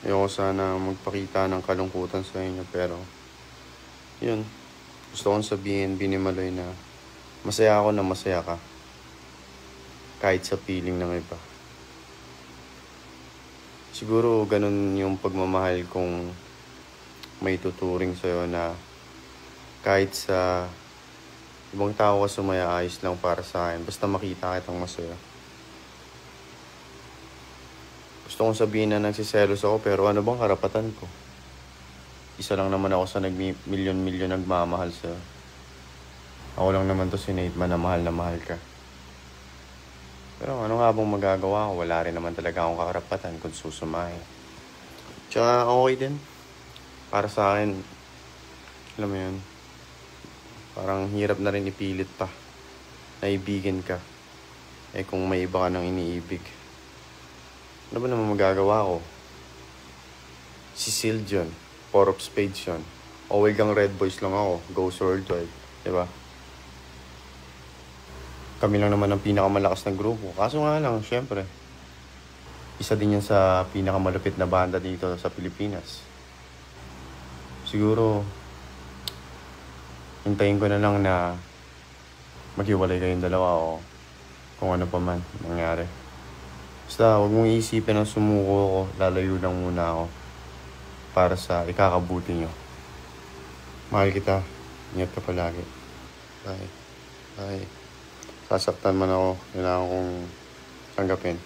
Ayoko sana magpakita ng kalungkutan sa inyo pero yun, gusto kong sabihin Binimaloy na masaya ako na masaya ka kahit sa piling ng iba. Siguro ganun yung pagmamahal kong may tuturing sa'yo na kahit sa ibang tao ka sumaya ayos lang para sa akin basta makita kitang masaya. Gusto kong sabihin na nagsiselos ako pero ano bang karapatan ko? Isa lang naman ako sa nag-milyon-milyon nagmamahal sa'yo. Ako lang naman to si Nate man na mahal ka. Pero ano nga bang magagawa ko? Wala rin naman talaga akong karapatan kung susumahin. Tsaka okay din. Para sa akin, alam mo yun, parang hirap na rin ipilit pa. Naibigan ka. Eh kung may iba ka nang iniibig. Ano ba naman magagawa ko? Si Sil yun. Four of Spades yun. Always gang Red Boys lang ako. Go Worldwide. Diba? Kami lang naman ang pinakamalakas na grupo. Kaso nga lang, syempre, isa din yan sa pinakamalupit na banda dito sa Pilipinas. Siguro, hintayin ko na lang na maghiwalay kayong dalawa o kung ano pa man nangyari. Basta, huwag mong iisipin ang sumuko ko. Lalayo lang muna ako para sa ikakabuti nyo. Mahal kita. Ingat ka palagi. Bye. Bye. Sasaktan man ako, kailangan kong tanggapin.